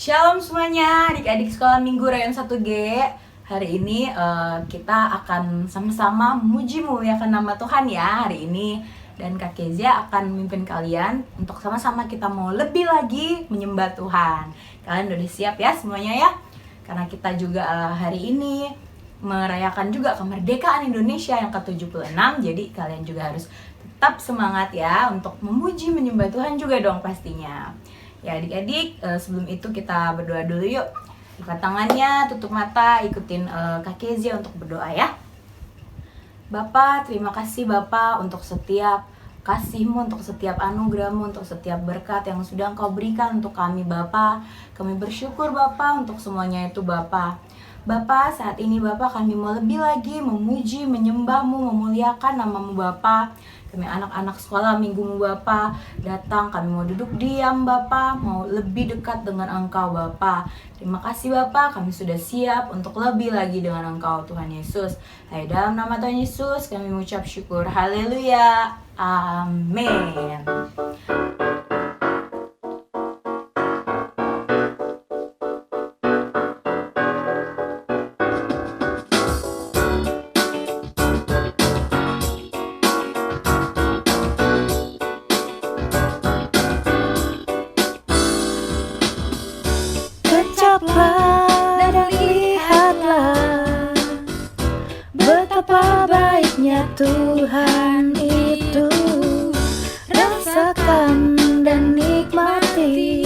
Shalom semuanya, adik-adik sekolah minggu Rayon 1G. Hari ini kita akan sama-sama memuji memuliakan nama Tuhan ya hari ini. Dan Kak Kezia akan memimpin kalian untuk sama-sama kita mau lebih lagi menyembah Tuhan. Kalian udah siap ya semuanya ya? Karena kita juga hari ini merayakan juga kemerdekaan Indonesia yang ke-76. Jadi kalian juga harus tetap semangat ya untuk memuji menyembah Tuhan juga dong pastinya. Ya adik-adik, sebelum itu kita berdoa dulu yuk. Buka tangannya, tutup mata, ikutin Kak Kezia untuk berdoa ya. Bapa, terima kasih Bapa untuk setiap kasih-Mu, untuk setiap anugerah-Mu, untuk setiap berkat yang sudah Engkau berikan untuk kami Bapa. Kami bersyukur Bapa untuk semuanya itu Bapa. Bapa, saat ini Bapa kami mau lebih lagi memuji, menyembah-Mu, memuliakan nama-Mu Bapa. Kami anak-anak sekolah minggu-Mu Bapa datang, kami mau duduk diam Bapa, mau lebih dekat dengan Engkau Bapa. Terima kasih Bapa, kami sudah siap untuk lebih lagi dengan Engkau Tuhan Yesus. Hai, dalam nama Tuhan Yesus kami mengucap syukur. Haleluya. Amin. Dan lihatlah betapa baiknya Tuhan itu. Rasakan dan nikmati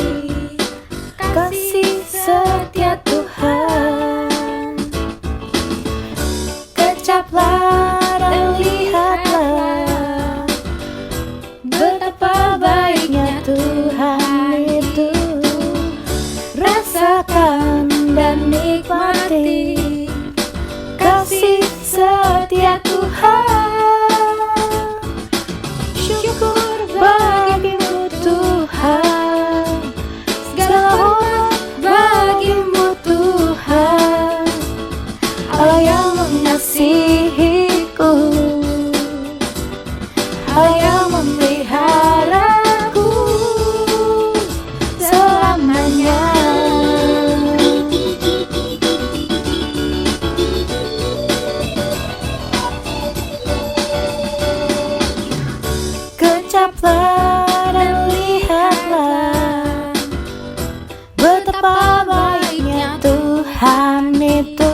kasih setia Tuhan. Kecaplah dan lihatlah betapa baiknya Tuhan itu. Rasakan dan nikmati kasih setia Tuhan. Syukur bagimu Tuhan, segala hormat bagimu Tuhan. Allah yang mengasihiku, Allah yang memeliharaku selamanya. Kecaplah dan lihatlah betapa baiknya Tuhan itu.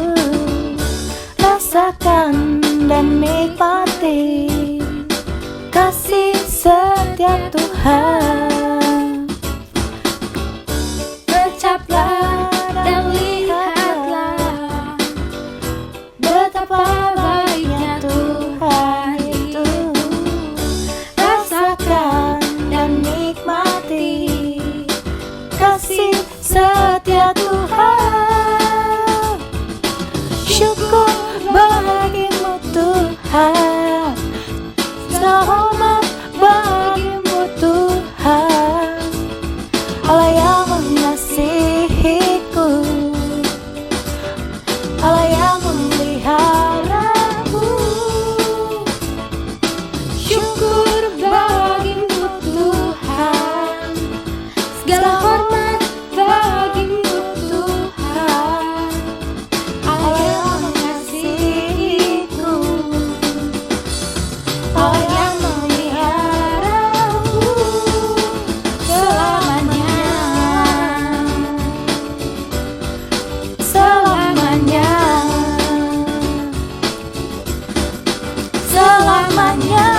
Rasakan dan nikmati kasih setia Tuhan. Kecaplah dan lihatlah betapa baiknya Tuhan itu. Rasakan dan nikmati kasih setia Tuhan. Syukur bagimu Tuhan, segala hormat bagimu Tuhan. Allah yang mengasihiku, Allah yang memeliharaku. Syukur bagimu Tuhan, segala hormat bagimu Tuhan. Allah yang mengasihiku, Allah yang memeliharaku selamanya. Selamanya, selamanya.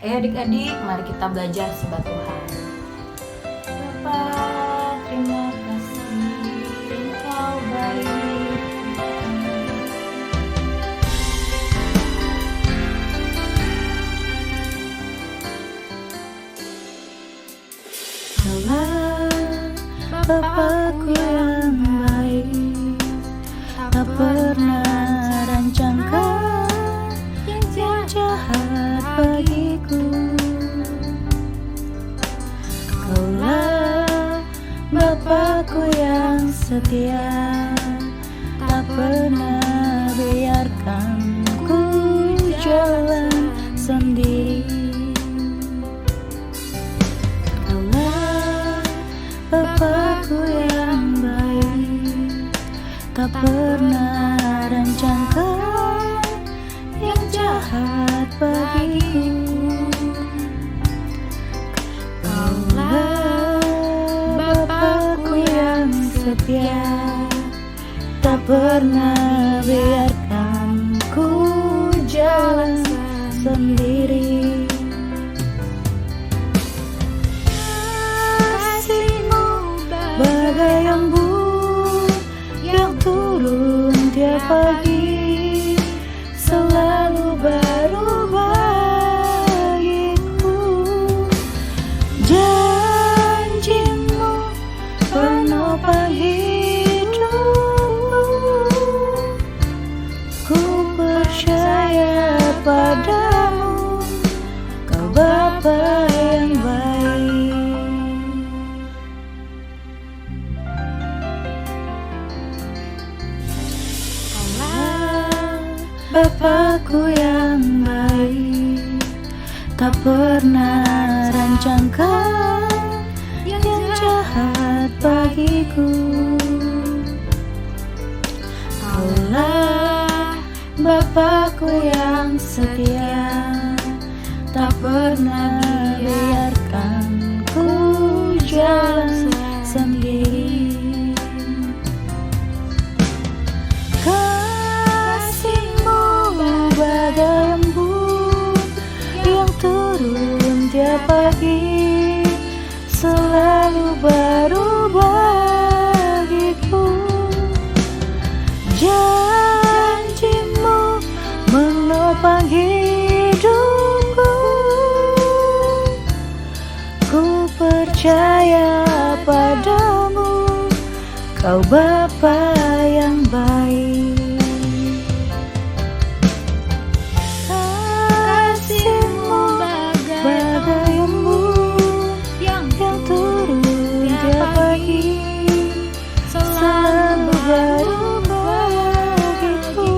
Ayo adik-adik, mari kita belajar sembah Tuhan. Bapa, terima kasih Engkau baik. Kaulah Bapakku yang baik, tak pernah rancangkan yang jahat bagiku. Kaulah Bapakku yang setia, tak pernah biarkan setia, tak pernah biarkan ku jalan sendiri. Kasihmu bagai embun yang turun tiap pagi, selalu baru bagiku. Janjimu penopang hidupku, ku percaya padamu, kau Bapa yang baik. Kaulah Bapakku yang baik, tak pernah rancangkan yang jahat bagiku. Kaulah Bapakku yang setia, tak pernah biarkan ku jalan sendiri. Kasihmu bagai embun yang turun tiap pagi, selalu baru bagiku. Janjimu menopang hidupku, ku percaya padamu, kau Bapa yang baik. Kasihmu bagai embun yang turun tiap pagi, selalu baru bagiku.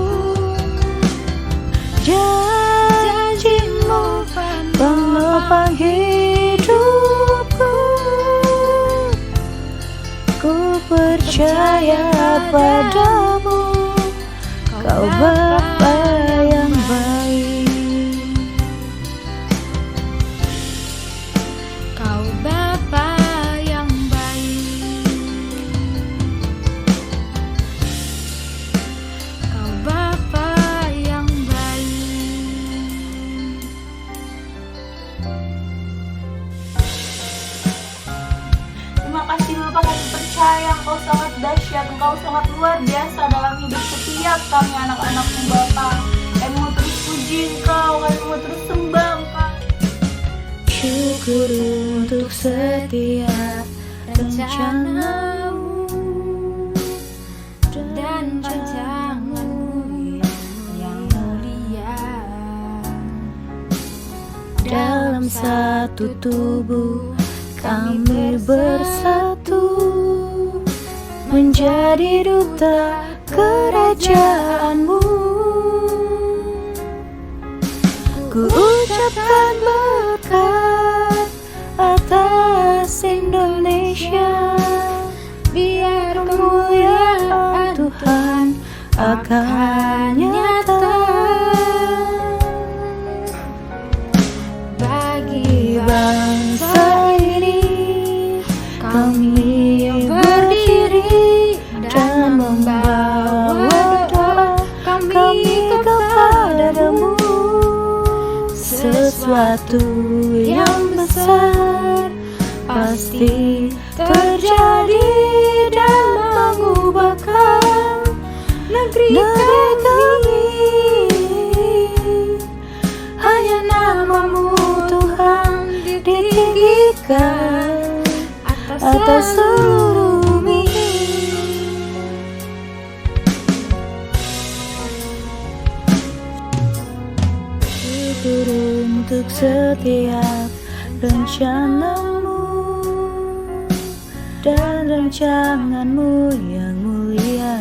Janjimu penopang hidupku, ku percaya padamu, kau Bapa yang baik. Kau Bapa yang baik, kau Bapa yang baik. Terima kasih Bapak, kami percaya Engkau sangat dahsyat, Engkau sangat luar biasa dalam hidup setiap kami anak-anak-Mu Bapa. Kami mau terus puji Engkau, kami mau terus sembah Engkau. Syukur untuk setiap rencanamu dan rancanganmu yang mulia. Dalam satu tubuh kami bersatu, menjadi duta kerajaan-Mu. Ku ucapkan berkat atas Indonesia, biar kemuliaan Tuhan akan nyata bagi bangsa ini. Kami berdiri dan membawa doa kami kepadamu. Sesuatu yang besar pasti terjadi dan mengubahkan negeri kami. Hanya nama-Mu Tuhan ditinggikan atas seluruh bumi. Syukur untuk setiap rencana-Mu dan rancangan-Mu yang mulia.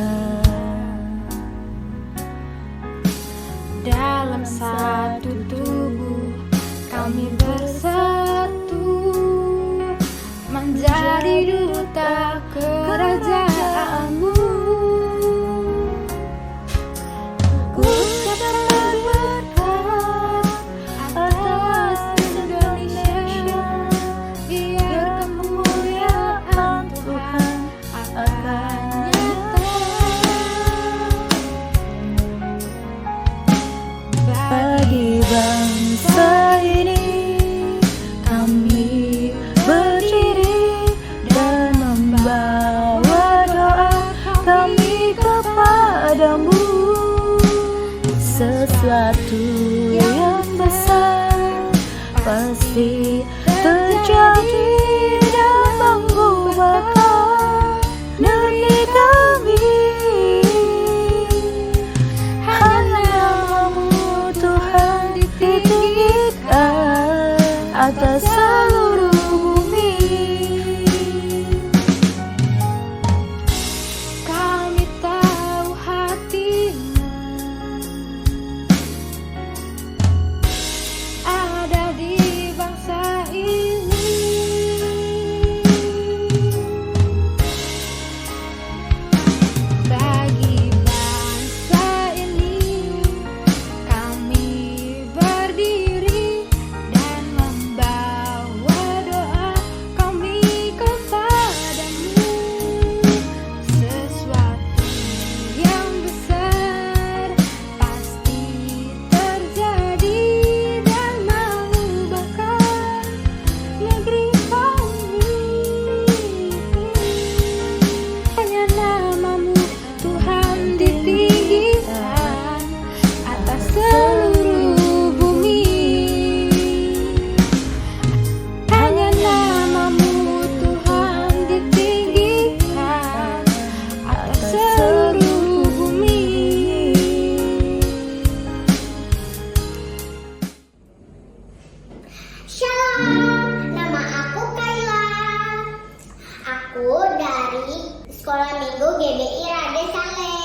Dalam satu tubuh kami bersatu, menjadi duta kerajaan-Mu. Ku ucapkan berkat atas Indonesia, biar kemuliaan Tuhan akan pasti terjadi dan mengubahkan negeri kami. Hanya namamu Tuhan ditinggikan atas seluruh bumi. Kami tahu hatimu ada di bangsa ini. Bagi bangsa ini kami berdiri dan membawa doa kami kepadamu. Sesuatu yang besar pasti terjadi dan mengubahkan negeri kami. Hanya namamu Tuhan ditinggikan atas seluruh bumi. Hanya namamu Tuhan ditinggikan atas seluruh bumi. Shalom, nama aku Kayla. Aku dari Sekolah Minggu GBI Raden Saleh.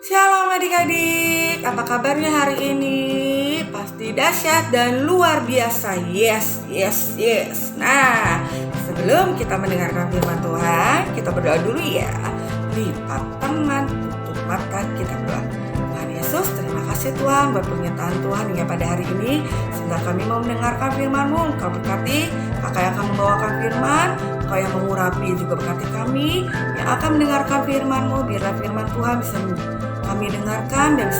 Shalom adik-adik, apa kabarnya hari ini? Pasti dahsyat dan luar biasa. Yes. Nah, sebelum kita mendengarkan firman Tuhan, kita berdoa dulu ya. Lipat tangan, tutup mata, kita berdoa. Tuhan Yesus, terima kasih Tuhan buat pernyataan Tuhan hingga pada hari ini. Sehingga kami mau mendengarkan firman-Mu. Engkau berkati kakak yang akan membawakan firman, Engkau yang mengurapi juga berkati kami yang akan mendengarkan firman-Mu. Biarlah firman Tuhan bisa kami dengarkan dan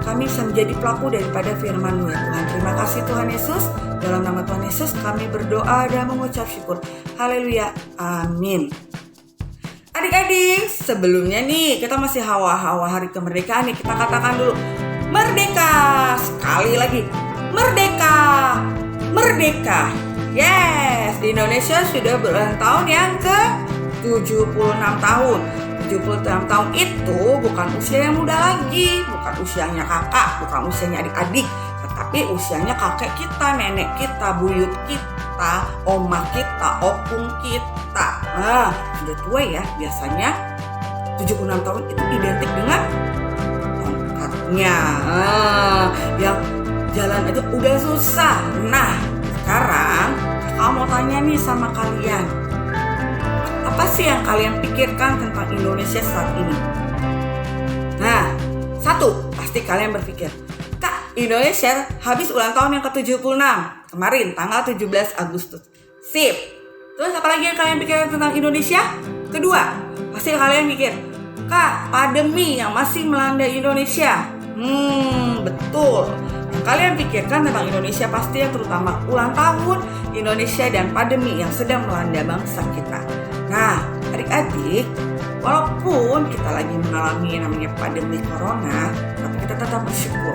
kami bisa menjadi pelaku daripada firman-Mu ya Tuhan. Terima kasih Tuhan Yesus. Dalam nama Tuhan Yesus kami berdoa dan mengucap syukur. Haleluya. Amin. Adik-adik, sebelumnya nih kita masih hawa-hawa hari kemerdekaan nih. Kita katakan dulu merdeka. Sekali lagi merdeka. Merdeka. Yes, di Indonesia sudah berulang tahun yang ke 76 tahun. 76 tahun itu bukan usia yang muda lagi, bukan usianya kakak, bukan usianya adik-adik, tetapi usianya kakek kita, nenek kita, buyut kita, oma kita, opung kita. Sudah tua ya, biasanya 76 tahun itu identik dengan tongkatnya. Yang jalan aja udah susah. Nah, sekarang kakak mau tanya nih sama kalian. Apa sih yang kalian pikirkan tentang Indonesia saat ini? Nah, satu, pasti kalian berpikir, Kak, Indonesia habis ulang tahun yang ke-76 kemarin, tanggal 17 Agustus. Sip. Terus apa lagi yang kalian pikirkan tentang Indonesia? Kedua, pasti kalian mikir, Kak, pandemi yang masih melanda Indonesia. Betul. Yang kalian pikirkan tentang Indonesia pasti yang terutama ulang tahun Indonesia dan pandemi yang sedang melanda bangsa kita. Nah, adik-adik, walaupun kita lagi mengalami namanya pandemi corona, tapi kita tetap bersyukur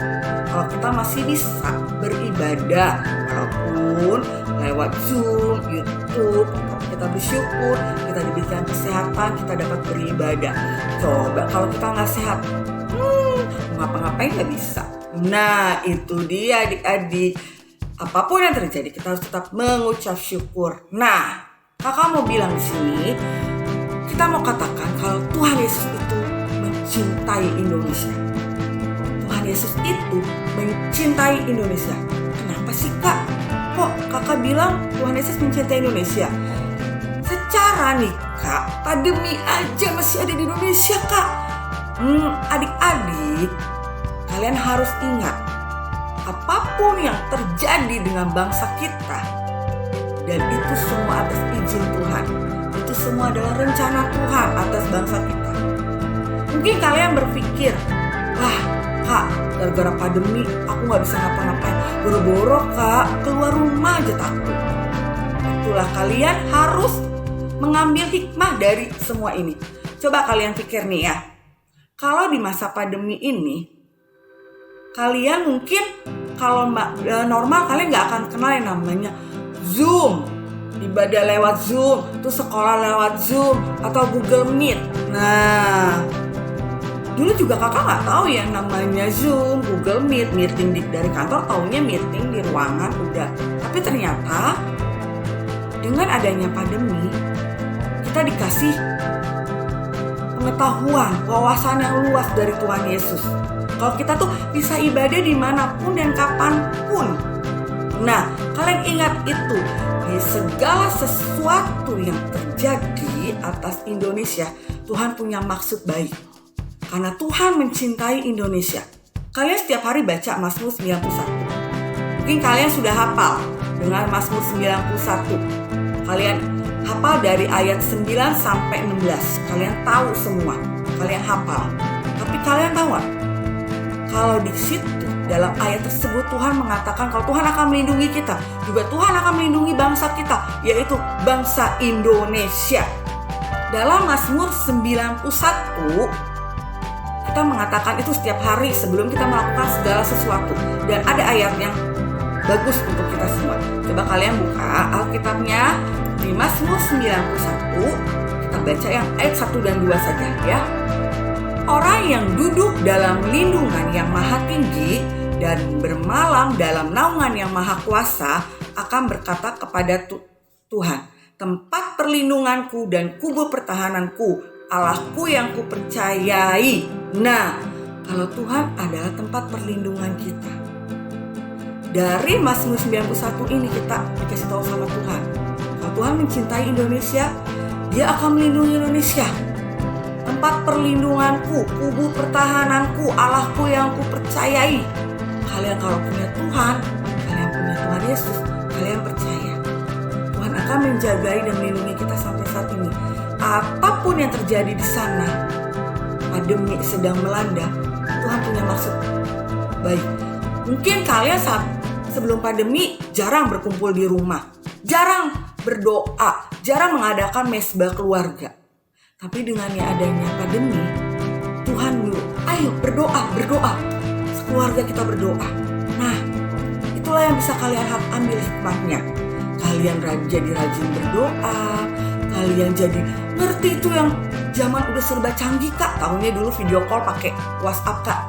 kalau kita masih bisa beribadah walaupun lewat Zoom, YouTube. Kita bersyukur kita diberikan kesehatan, kita dapat beribadah. Coba kalau kita nggak sehat, ngapa-ngapain nggak bisa. Nah, itu dia adik-adik. Apapun yang terjadi, kita harus tetap mengucap syukur. Nah, kakak mau bilang di sini, kita mau katakan kalau Tuhan Yesus itu mencintai Indonesia. Tuhan Yesus itu mencintai Indonesia. Kenapa sih kak? Kok kakak bilang Tuhan Yesus mencintai Indonesia? Secara nih kak, pandemi aja masih ada di Indonesia kak. Adik-adik, kalian harus ingat, apapun yang terjadi dengan bangsa kita, dan itu semua atas izin Tuhan. Itu semua adalah rencana Tuhan atas bangsa kita. Mungkin kalian berpikir, wah kak, gara-gara pandemi aku gak bisa ngapa-ngapain. Boro-boro kak, keluar rumah aja takut. Itulah kalian harus mengambil hikmah dari semua ini. Coba kalian pikir nih ya, kalau di masa pandemi ini, kalian mungkin kalau normal kalian gak akan kenal yang namanya Zoom, ibadah lewat Zoom, terus sekolah lewat Zoom atau Google Meet. Nah, dulu juga kakak nggak tahu yang namanya Zoom, Google Meet, meeting dari kantor, taunya meeting di ruangan udah. Tapi ternyata dengan adanya pandemi, kita dikasih pengetahuan, wawasan yang luas dari Tuhan Yesus. Kalau kita tuh bisa ibadah dimanapun dan kapanpun. Nah, kalian ingat itu, di segala sesuatu yang terjadi atas Indonesia, Tuhan punya maksud baik. Karena Tuhan mencintai Indonesia. Kalian setiap hari baca Mazmur 91. Mungkin kalian sudah hafal dengan Mazmur 91. Kalian hafal dari ayat 9 sampai 16. Kalian tahu semua. Kalian hafal. Tapi kalian tahu gak? Kalau di situ dalam ayat tersebut Tuhan mengatakan kalau Tuhan akan melindungi kita. Juga Tuhan akan melindungi bangsa kita, yaitu bangsa Indonesia. Dalam Mazmur 91, kita mengatakan itu setiap hari sebelum kita melakukan segala sesuatu. Dan ada ayat yang bagus untuk kita semua. Coba kalian buka Alkitabnya di Mazmur 91. Kita baca yang ayat 1 dan 2 saja ya. Orang yang duduk dalam lindungan yang maha tinggi dan bermalam dalam naungan yang maha kuasa akan berkata kepada Tuhan, tempat perlindunganku dan kubu pertahananku, Allahku yang kupercayai. Nah, kalau Tuhan adalah tempat perlindungan kita. Dari Mazmur 91 ini kita dikasih tahu sama Tuhan. Kalau Tuhan mencintai Indonesia, Dia akan melindungi Indonesia. Tempat perlindunganku, kubu pertahananku, Allahku yang kupercayai. Kalian kalau punya Tuhan, kalian punya Tuhan Yesus, kalian percaya Tuhan akan menjagai dan melindungi kita sampai saat ini. Apapun yang terjadi di sana, pandemi sedang melanda, Tuhan punya maksud baik. Mungkin kalian saat sebelum pandemi jarang berkumpul di rumah, jarang berdoa, jarang mengadakan mesbah keluarga. Tapi dengan adanya pandemi, Tuhan nyuruh, ayo berdoa. Sekeluarga kita berdoa. Nah, itulah yang bisa kalian ambil hikmahnya. Kalian jadi rajin berdoa, kalian jadi ngerti itu yang zaman udah serba canggih kak. Tahunnya dulu video call pakai WhatsApp kak.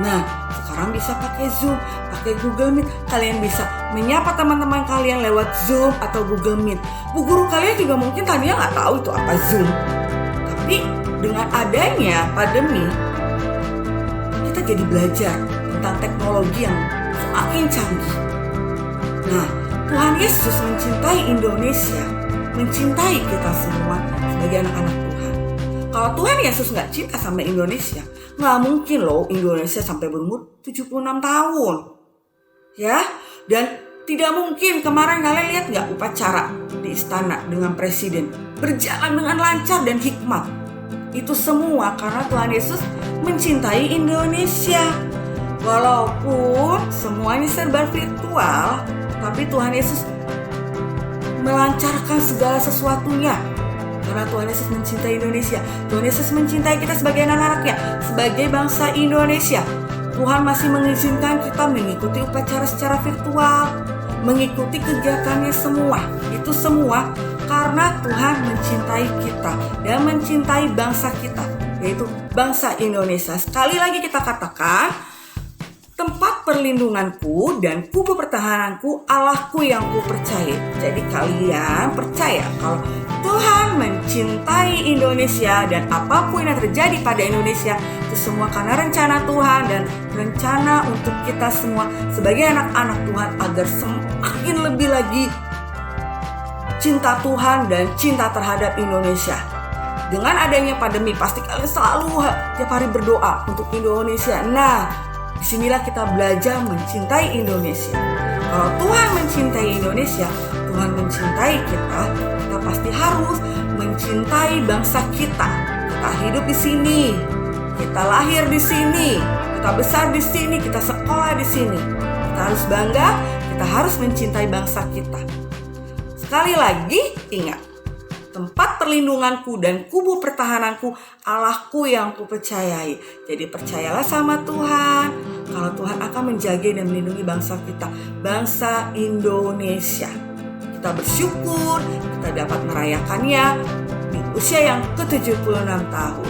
Nah, sekarang bisa pakai Zoom, pakai Google Meet. Kalian bisa menyapa teman-teman kalian lewat Zoom atau Google Meet. Bu guru kalian juga mungkin tadinya nggak tahu itu apa Zoom. Tapi dengan adanya pandemi, kita jadi belajar tentang teknologi yang semakin canggih. Nah, Tuhan Yesus mencintai Indonesia, mencintai kita semua sebagai anak-anak Tuhan. Kalau Tuhan Yesus nggak cinta sama Indonesia, nggak mungkin loh Indonesia sampai berumur 76 tahun. Ya, dan tidak mungkin kemarin kalian lihat nggak upacara di istana dengan presiden berjalan dengan lancar dan hikmat. Itu semua karena Tuhan Yesus mencintai Indonesia. Walaupun semuanya serba virtual, tapi Tuhan Yesus melancarkan segala sesuatunya. Karena Tuhan Yesus mencintai Indonesia. Tuhan Yesus mencintai kita sebagai anak-anaknya, sebagai bangsa Indonesia. Tuhan masih mengizinkan kita mengikuti upacara secara virtual, mengikuti kegiatannya semua. Itu semua karena Tuhan mencintai kita dan mencintai bangsa kita, yaitu bangsa Indonesia. Sekali lagi kita katakan, tempat perlindunganku dan kubu pertahananku, Allahku yang ku percaya. Jadi kalian percaya kalau Tuhan mencintai Indonesia dan apapun yang terjadi pada Indonesia itu semua karena rencana Tuhan dan rencana untuk kita semua sebagai anak-anak Tuhan agar semakin lebih lagi cinta Tuhan dan cinta terhadap Indonesia. Dengan adanya pandemi pasti kalian selalu tiap hari berdoa untuk Indonesia. Nah, disinilah kita belajar mencintai Indonesia. Kalau Tuhan mencintai Indonesia, Tuhan mencintai kita pasti harus mencintai bangsa kita. Kita hidup di sini, kita lahir di sini, kita besar di sini, kita sekolah di sini. Kita harus bangga, kita harus mencintai bangsa kita. Sekali lagi, ingat, tempat perlindunganku dan kubu pertahananku, Allahku yang kupercayai. Jadi percayalah sama Tuhan, kalau Tuhan akan menjaga dan melindungi bangsa kita, bangsa Indonesia. Kita bersyukur, kita dapat merayakannya di usia yang ke-76 tahun.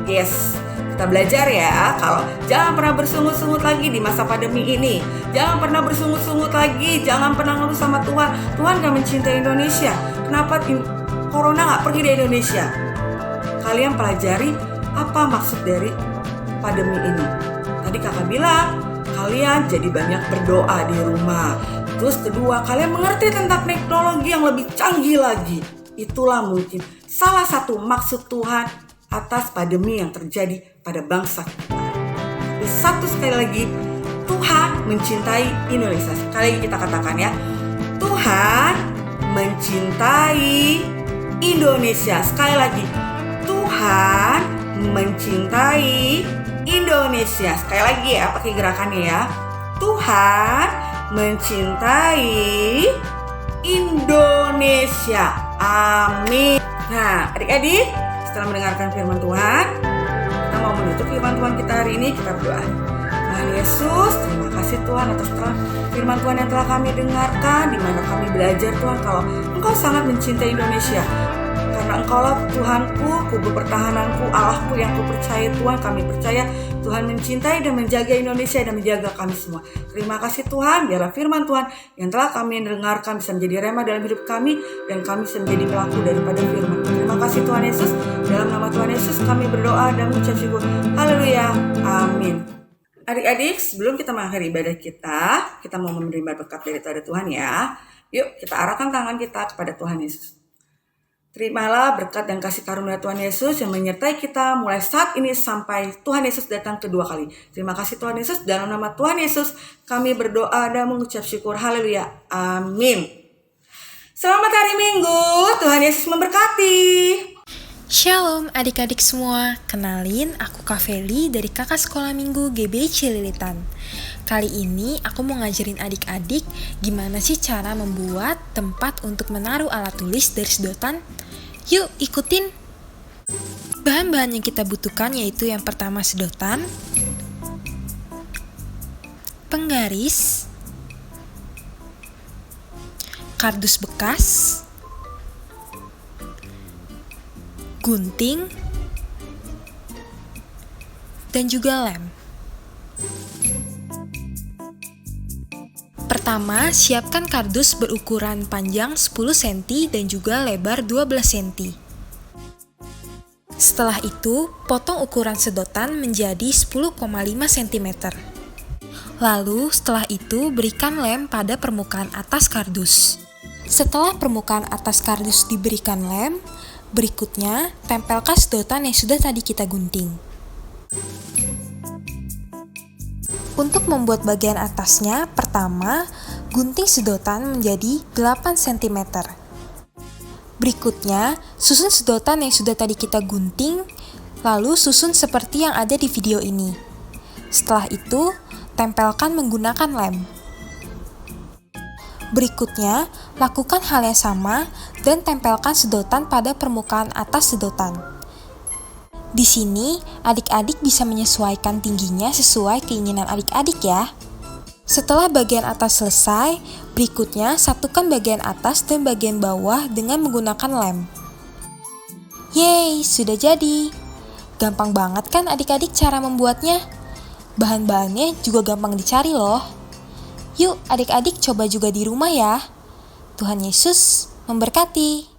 Yes, kita belajar ya, kalau jangan pernah bersungut-sungut lagi di masa pandemi ini. Jangan pernah bersungut-sungut lagi, jangan pernah ngeluh sama Tuhan. Tuhan gak mencintai Indonesia. Kenapa Corona gak pergi dari Indonesia? Kalian pelajari apa maksud dari pandemi ini. Tadi kakak bilang, kalian jadi banyak berdoa di rumah. Terus kedua, kalian mengerti tentang teknologi yang lebih canggih lagi. Itulah mungkin salah satu maksud Tuhan atas pandemi yang terjadi pada bangsa kita. Tapi satu sekali lagi, Tuhan mencintai Indonesia. Sekali lagi kita katakan ya, Tuhan mencintai Indonesia. Sekali lagi, Tuhan mencintai Indonesia. Sekali lagi ya, pakai gerakannya ya. Tuhan mencintai Indonesia. Amin. Nah, adik-adik, setelah mendengarkan firman Tuhan, kita mau menutup firman Tuhan kita hari ini. Kita berdoa. Tuhan Yesus, terima kasih Tuhan atas firman Tuhan yang telah kami dengarkan, di mana kami belajar Tuhan kalau Engkau sangat mencintai Indonesia. Karena Engkaulah Tuhanku, kubu pertahananku, Allahku yang kupercaya Tuhan. Kami percaya Tuhan mencintai dan menjaga Indonesia dan menjaga kami semua. Terima kasih Tuhan, biarlah firman Tuhan yang telah kami dengarkan bisa menjadi rema dalam hidup kami dan kami bisa menjadi pelaku daripada firman. Terima kasih Tuhan Yesus, dalam nama Tuhan Yesus kami berdoa dan mengucap syukur. Haleluya, amin. Adik-adik, sebelum kita mengakhiri ibadah kita mau menerima berkat dari Tuhan ya. Yuk kita arahkan tangan kita kepada Tuhan Yesus. Terimalah berkat dan kasih karunia Tuhan Yesus yang menyertai kita mulai saat ini sampai Tuhan Yesus datang kedua kali. Terima kasih Tuhan Yesus, dalam nama Tuhan Yesus kami berdoa dan mengucap syukur. Haleluya, amin. Selamat hari Minggu, Tuhan Yesus memberkati. Shalom adik-adik semua, kenalin aku Kak Feli dari kakak sekolah minggu GB Cililitan. Kali ini aku mau ngajarin adik-adik gimana sih cara membuat tempat untuk menaruh alat tulis dari sedotan. Yuk ikutin. Bahan-bahan yang kita butuhkan yaitu yang pertama sedotan, penggaris, kardus bekas, gunting, dan juga lem. Pertama, siapkan kardus berukuran panjang 10 cm dan juga lebar 12 cm. Setelah itu, potong ukuran sedotan menjadi 10,5 cm. Lalu, setelah itu berikan lem pada permukaan atas kardus. Setelah permukaan atas kardus diberikan lem, berikutnya tempelkan sedotan yang sudah tadi kita gunting. Untuk membuat bagian atasnya, pertama, gunting sedotan menjadi 8 cm. Berikutnya, susun sedotan yang sudah tadi kita gunting, lalu susun seperti yang ada di video ini. Setelah itu, tempelkan menggunakan lem. Berikutnya, lakukan hal yang sama dan tempelkan sedotan pada permukaan atas sedotan. Di sini, adik-adik bisa menyesuaikan tingginya sesuai keinginan adik-adik ya. Setelah bagian atas selesai, berikutnya satukan bagian atas dan bagian bawah dengan menggunakan lem. Yeay, sudah jadi! Gampang banget kan adik-adik cara membuatnya? Bahan-bahannya juga gampang dicari loh. Yuk adik-adik coba juga di rumah ya. Tuhan Yesus memberkati.